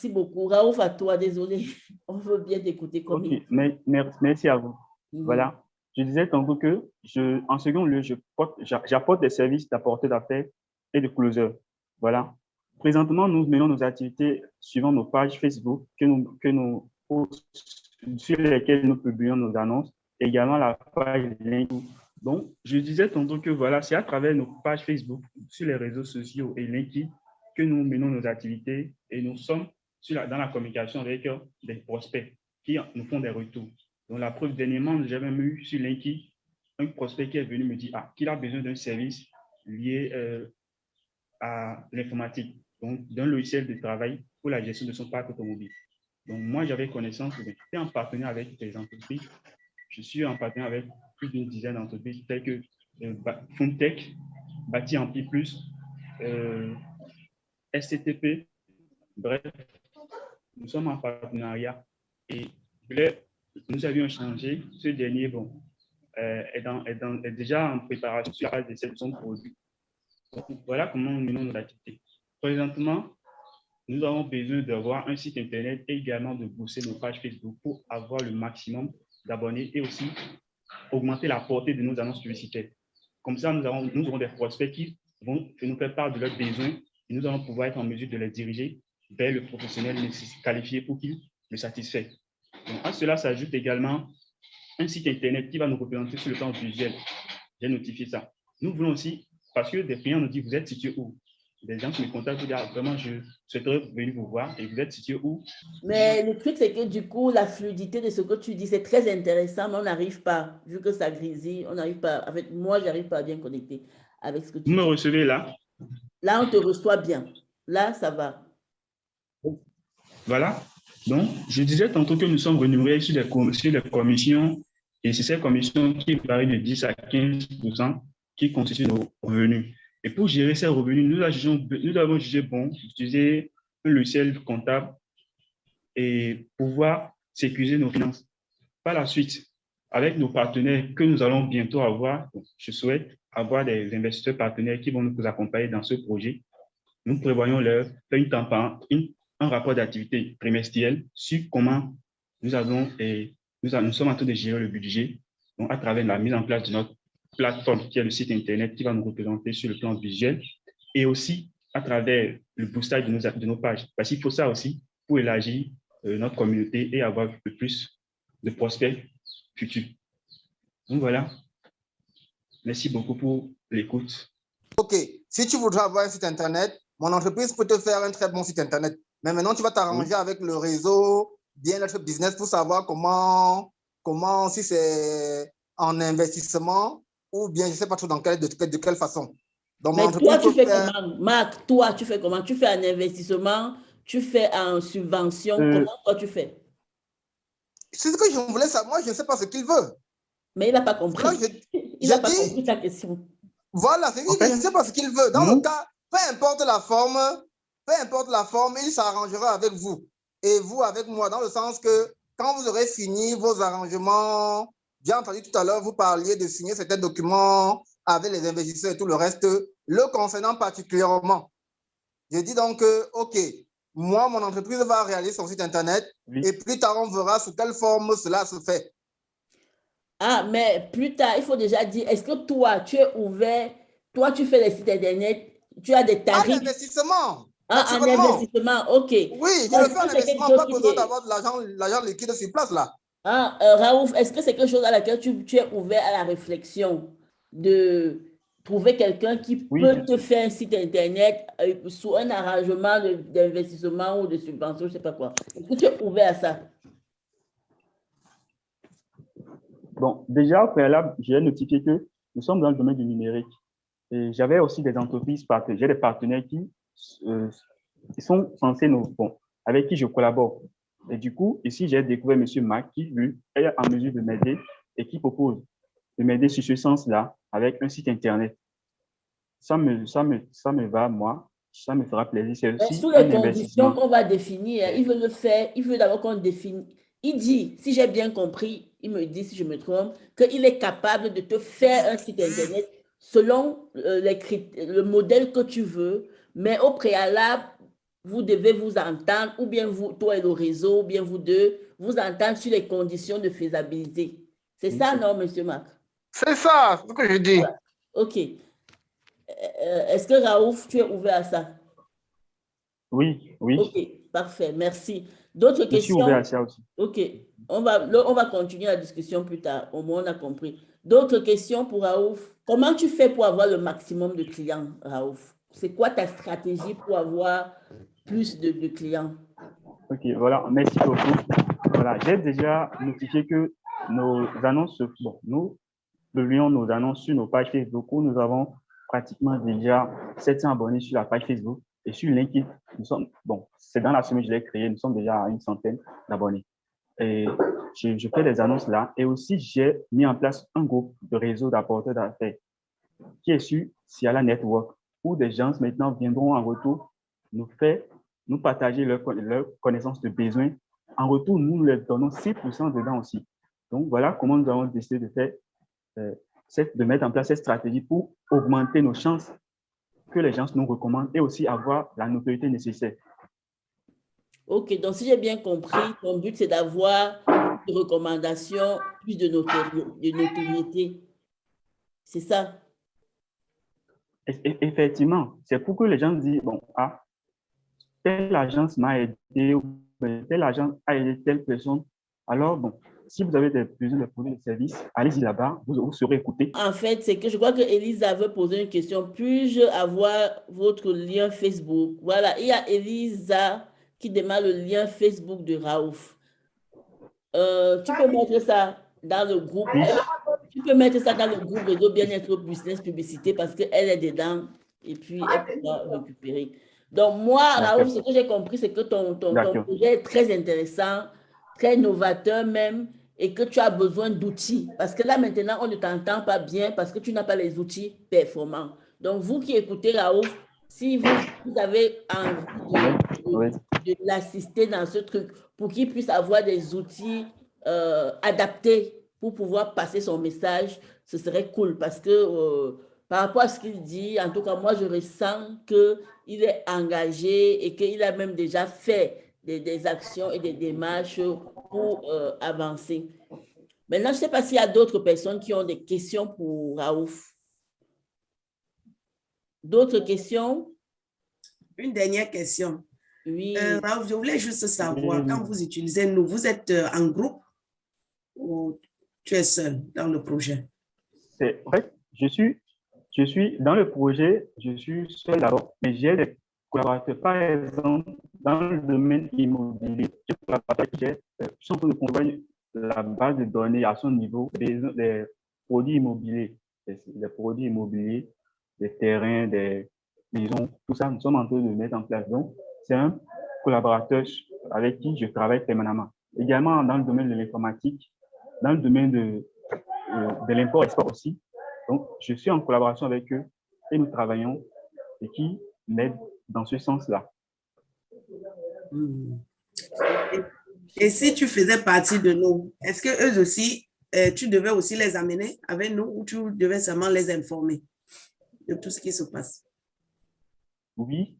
merci beaucoup. Raouf, à toi, désolé. On veut bien t'écouter comme Ok, il mais merci à vous. faut. Voilà. Je disais tantôt que, en second lieu, j'apporte des services d'apporteur d'affaires et de closer. Voilà. Présentement, nous menons nos activités suivant nos pages Facebook sur lesquelles nous publions nos annonces et également la page LinkedIn. Donc, je disais tantôt que voilà, c'est à travers nos pages Facebook, sur les réseaux sociaux et LinkedIn que nous menons nos activités et nous sommes dans la communication avec des prospects qui nous font des retours. Donc, la preuve, dernièrement, j'ai même eu sur LinkedIn un prospect qui est venu me dire qu'il a besoin d'un service lié à l'informatique, donc d'un logiciel de travail pour la gestion de son parc automobile. Donc, moi, j'avais connaissance, j'étais en partenariat avec des entreprises. Je suis en partenariat avec plus d'une dizaine d'entreprises telles que Funtech, Bâti Ampli Plus, SCTP. Bref, nous sommes en partenariat et nous avions échangé. Ce dernier, est déjà en préparation sur la base de son produit. Donc, voilà comment nous menons nos activités. Présentement, nous avons besoin d'avoir un site Internet et également de booster nos pages Facebook pour avoir le maximum d'abonnés et aussi augmenter la portée de nos annonces publicitaires. Comme ça, nous aurons des prospects qui vont nous faire part de leurs besoins et nous allons pouvoir être en mesure de les diriger vers le professionnel qualifié pour qu'il le satisfait. Donc, à cela s'ajoute également un site Internet qui va nous représenter sur le plan visuel. J'ai notifié ça. Nous voulons aussi, parce que des clients nous disent, vous êtes situé où? Des gens qui me contactent pour dire, vraiment, je souhaiterais venir vous voir et vous êtes situé où? Mais le truc, c'est que du coup, la fluidité de ce que tu dis, c'est très intéressant, mais on n'arrive pas, vu que ça grésille, on n'arrive pas, avec moi, je n'arrive pas à bien connecter avec ce que Vous tu me dis. recevez là? Là, on te reçoit bien. Là, ça va. Voilà. Donc, je disais tantôt que nous sommes rémunérés sur les commissions et c'est ces commissions qui varient de 10 à 15% qui constituent nos revenus. Et pour gérer ces revenus, nous avons jugé bon d'utiliser un logiciel comptable et pouvoir sécuriser nos finances. Par la suite, avec nos partenaires que nous allons bientôt avoir, je souhaite avoir des investisseurs partenaires qui vont nous accompagner dans ce projet. Nous prévoyons leur faire un rapport d'activité trimestriel sur comment nous sommes en train de gérer le budget, donc à travers la mise en place de notre plateforme qui est le site Internet qui va nous représenter sur le plan visuel et aussi à travers le boostage de nos pages. Parce qu'il faut ça aussi pour élargir notre communauté et avoir le plus de prospects futurs. Donc voilà, merci beaucoup pour l'écoute. OK, si tu voudrais avoir un site Internet, mon entreprise peut te faire un très bon site Internet. Mais maintenant, tu vas t'arranger avec le réseau Bien-être Business pour savoir comment si c'est en investissement ou bien je ne sais pas trop de quelle façon. Donc, mais toi, tu fais comment? Marc, toi, tu fais comment? Tu fais un investissement, tu fais en subvention, comment toi tu fais? C'est ce que je voulais savoir. Moi, je ne sais pas ce qu'il veut. Mais il n'a pas compris. Il n'a pas compris ta question. Voilà, c'est dit que je ne sais pas ce qu'il veut. Dans le cas, peu importe la forme, il s'arrangera avec vous. Et vous avec moi, dans le sens que quand vous aurez fini vos arrangements, j'ai entendu tout à l'heure, vous parliez de signer certains documents avec les investisseurs et tout le reste, le concernant particulièrement. Je dis donc, OK, moi, mon entreprise va réaliser son site Internet et plus tard, on verra sous quelle forme cela se fait. Ah, mais plus tard, il faut déjà dire, est-ce que toi, tu es ouvert, toi, tu fais les sites Internet, tu as des tarifs? En investissement. Ah, en investissement, OK. Oui, je le fais en investissement, pas besoin d'avoir de l'argent liquide sur place, là. Ah, Raouf, est-ce que c'est quelque chose à laquelle tu es ouvert à la réflexion de trouver quelqu'un qui peut te faire un site Internet sous un arrangement d'investissement ou de subvention, je ne sais pas quoi. Est-ce que tu es ouvert à ça? Bon, déjà, au préalable, j'ai notifié que nous sommes dans le domaine du numérique. Et j'avais aussi des entreprises, j'ai des partenaires qui sont censés avec qui je collabore. Et du coup, ici, j'ai découvert M. Mac qui, lui, est en mesure de m'aider et qui propose de m'aider sur ce sens-là avec un site Internet. Ça me va, moi. Ça me fera plaisir. C'est aussi sous les conditions qu'on va définir, il veut le faire, il veut d'abord qu'on définisse. Il dit, si j'ai bien compris, il me dit, si je me trompe, qu'il est capable de te faire un site Internet selon le modèle que tu veux, mais au préalable, vous devez vous entendre, ou bien vous, toi et le réseau, ou bien vous deux, vous entendre sur les conditions de faisabilité. C'est ça, non, monsieur Marc? C'est ça, ce que je dis. Voilà. OK. Est-ce que Raouf, tu es ouvert à ça? Oui, oui. OK, parfait, merci. D'autres questions? Je suis ouvert à ça aussi. OK, on va continuer la discussion plus tard. Au moins, on a compris. D'autres questions pour Raouf? Comment tu fais pour avoir le maximum de clients, Raouf? C'est quoi ta stratégie pour avoir plus de clients? OK, voilà, merci beaucoup. Voilà, j'ai déjà notifié que nos annonces, bon, nous publions nos annonces sur nos pages Facebook où nous avons pratiquement déjà 700 abonnés sur la page Facebook et sur LinkedIn. Nous sommes, bon, c'est dans la semaine que je l'ai créé, nous sommes déjà à une centaine d'abonnés. Et je fais des annonces là et aussi j'ai mis en place un groupe de réseau d'apporteurs d'affaires qui est sur Ciala Network où des gens maintenant viendront en retour nous partager leurs connaissances de besoins. En retour, nous leur donnons 6% dedans aussi. Donc, voilà comment nous avons décidé de faire, de mettre en place cette stratégie pour augmenter nos chances que les gens nous recommandent et aussi avoir la notoriété nécessaire. OK, donc si j'ai bien compris, ton but, c'est d'avoir des recommandations, plus de notoriété. C'est ça? Effectivement, c'est pour que les gens disent, bon, ah, telle agence m'a aidé, ou telle agence a aidé telle personne. Alors, bon, si vous avez besoin de produits et de services, allez-y là-bas, vous serez écouté. En fait, c'est que je crois que Elisa veut poser une question. Puis-je avoir votre lien Facebook? Voilà, il y a Elisa qui demande le lien Facebook de Raouf. Tu peux mettre ça dans le groupe. Oui. Tu peux mettre ça dans le groupe Réseau Bien-être Business Publicité parce qu'elle est dedans et puis elle pourra récupérer. Donc, moi, Raouf, ce que j'ai compris, c'est que ton projet est très intéressant, très novateur même, et que tu as besoin d'outils. Parce que là, maintenant, on ne t'entend pas bien parce que tu n'as pas les outils performants. Donc, vous qui écoutez Raouf, si vous avez envie de l'assister dans ce truc pour qu'il puisse avoir des outils adaptés pour pouvoir passer son message, ce serait cool parce que par rapport à ce qu'il dit, en tout cas, moi, je ressens qu'il est engagé et qu'il a même déjà fait des actions et des démarches pour avancer. Maintenant, je ne sais pas s'il y a d'autres personnes qui ont des questions pour Raouf. D'autres questions? Une dernière question. Oui. Raouf, je voulais juste savoir, quand vous utilisez nous, vous êtes en groupe ou tu es seul dans le projet? En fait, je suis dans le projet, je suis seul d'abord, mais j'ai des collaborateurs. Par exemple, dans le domaine immobilier, j'ai des collaborateurs qui sont en train de construire la base de données à son niveau des produits immobiliers, des terrains, des maisons, tout ça, nous sommes en train de mettre en place. Donc, c'est un collaborateur avec qui je travaille permanemment. Également dans le domaine de l'informatique, dans le domaine de l'import-export aussi. Donc, je suis en collaboration avec eux et nous travaillons et qui m'aident dans ce sens-là. Et si tu faisais partie de nous, est-ce que eux aussi, tu devais aussi les amener avec nous ou tu devais seulement les informer de tout ce qui se passe? Oui,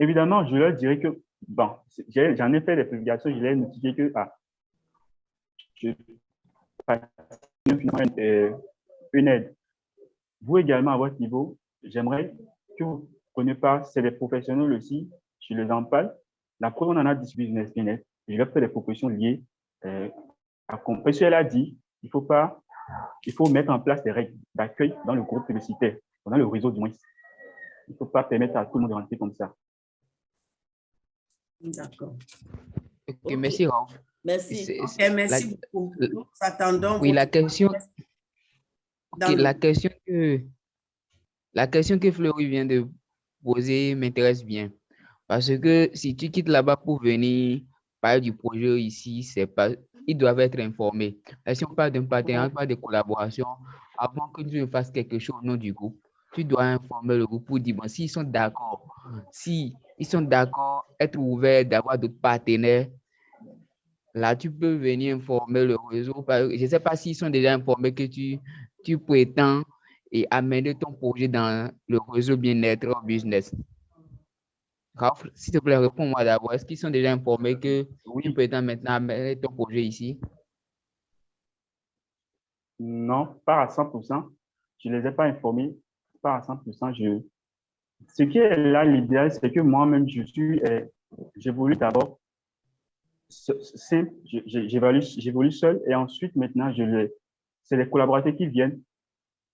évidemment, je leur dirais que, bon, j'en ai fait des publications, je leur ai notifié que, je une aide. Vous également, à votre niveau, j'aimerais que vous preniez part, c'est des professionnels aussi, je les en parle. La preuve, on en a dit sur Business Bien-être, je vais faire des propositions liées parce qu'elle a dit, il faut mettre en place des règles d'accueil dans le groupe publicitaire, dans le réseau du moins. Il ne faut pas permettre à tout le monde de rentrer comme ça. D'accord. Okay, merci, Raouf. Merci. Merci beaucoup. Nous attendons. Oui, la question que Fleury vient de poser m'intéresse bien. Parce que si tu quittes là-bas pour venir parler du projet ici, ils doivent être informés. Et si on parle d'un partenariat, on parle de collaboration, avant que tu ne fasses quelque chose au nom du groupe, tu dois informer le groupe pour dire, bon, s'ils sont d'accord, être ouverts d'avoir d'autres partenaires, là, tu peux venir informer le réseau. Je ne sais pas s'ils sont déjà informés que tu prétends et amener ton projet dans le réseau bien-être business. Raouf, s'il te plaît, réponds-moi d'abord. Est-ce qu'ils sont déjà informés que tu Oui, peux maintenant amener ton projet ici? non, pas à 100%. Je ne les ai pas informés, pas à 100%. Ce qui est là, l'idéal, c'est que moi-même, j'évolue d'abord simple, j'évolue seul et ensuite, maintenant, c'est les collaborateurs qui viennent.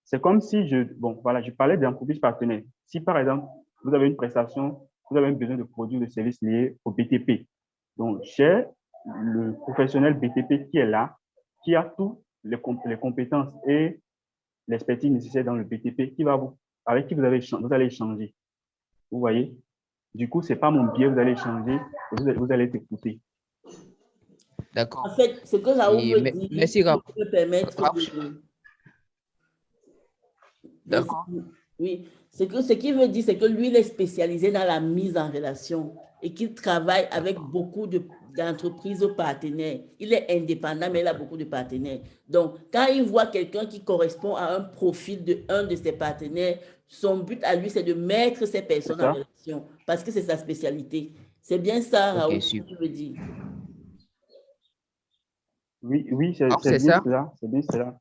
C'est comme si bon, voilà, je parlais d'entreprise partenaire. Si, par exemple, vous avez une prestation, vous avez besoin de produits ou de services liés au BTP. Donc, j'ai le professionnel BTP qui est là, qui a toutes les compétences et l'expertise nécessaire dans le BTP, avec qui vous allez échanger. Vous voyez? Du coup, ce n'est pas mon biais, vous allez échanger, vous allez être écouté. D'accord. En fait, ce que Raouf veut dire, merci, Raouf. peut permettre de... D'accord. Oui, ce qu'il veut dire, c'est que lui, il est spécialisé dans la mise en relation et qu'il travaille avec beaucoup d'entreprises partenaires. Il est indépendant, mais il a beaucoup de partenaires. Donc, quand il voit quelqu'un qui correspond à un profil d'un de ses partenaires, son but à lui, c'est de mettre ces personnes en relation parce que c'est sa spécialité. C'est bien ça, Raouf, ce que tu veux dire. Oui, c'est bien cela. C'est bien cela.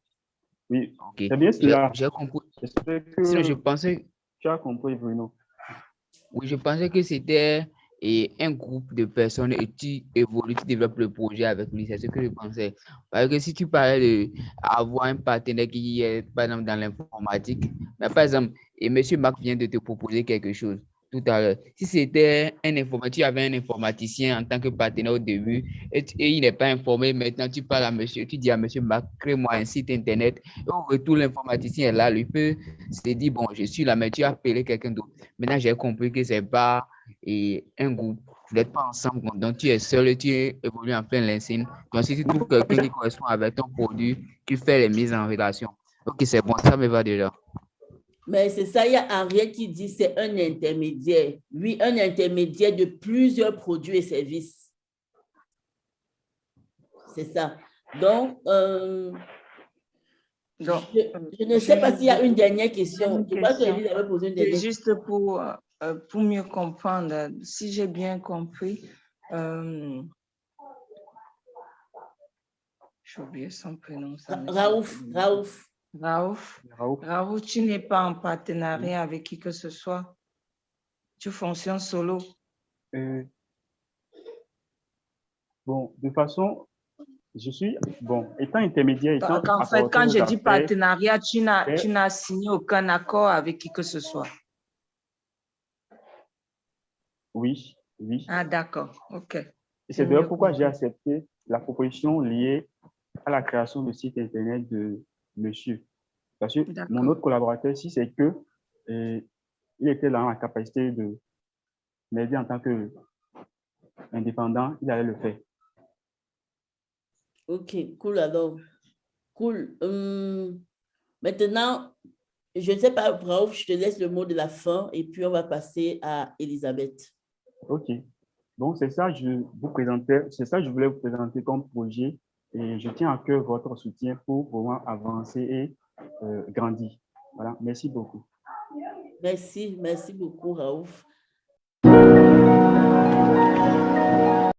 Oui, okay. C'est bien cela. J'ai compris. Sinon, je pensais... Tu as compris, Bruno. Oui, je pensais que c'était un groupe de personnes et tu évolues, tu développes le projet avec lui. C'est ce que je pensais. Parce que si tu parlais d'avoir un partenaire qui est, par exemple, dans l'informatique, mais par exemple, et M. Marc vient de te proposer quelque chose tout à l'heure. Si c'était un informaticien, tu avais un informaticien en tant que partenaire au début et il n'est pas informé, maintenant tu parles à monsieur, tu dis à M. Marc, crée-moi un site internet. Et au retour, l'informaticien est là, lui peut se dire, bon, je suis là, mais tu as appelé quelqu'un d'autre. Maintenant, j'ai compris que ce n'est pas un groupe. Vous n'êtes pas ensemble, donc tu es seul et tu évolues en plein l'insigne. Donc, si tu trouves quelqu'un qui correspond avec ton produit, tu fais les mises en relation. Ok, c'est bon, ça me va déjà. Mais c'est ça, il y a Henriette qui dit c'est un intermédiaire. Oui, un intermédiaire de plusieurs produits et services. C'est ça. Donc, je ne sais pas s'il y a une dernière question. Je crois que Élise avait posé une dernière question. Juste pour mieux comprendre, si j'ai bien compris, j'ai oublié son prénom. Raouf, tu n'es pas en partenariat avec qui que ce soit. Tu fonctionnes solo. Bon, de façon, je suis, étant intermédiaire. En fait, quand je dis partenariat, tu n'as signé aucun accord avec qui que ce soit. Oui. Ah, d'accord, ok. Et c'est d'ailleurs pourquoi j'ai accepté la proposition liée à la création du site internet de monsieur. Parce que mon autre collaborateur, si c'est que il était dans la capacité de m'aider en tant qu'indépendant, il allait le faire. Ok, cool alors. Cool. Maintenant, je ne sais pas, Raouf, je te laisse le mot de la fin et puis on va passer à Elisabeth. Ok. Donc, c'est ça que je voulais vous présenter comme projet et je tiens à cœur votre soutien pour pouvoir avancer et grandir. Voilà, merci beaucoup. Merci beaucoup, Raouf.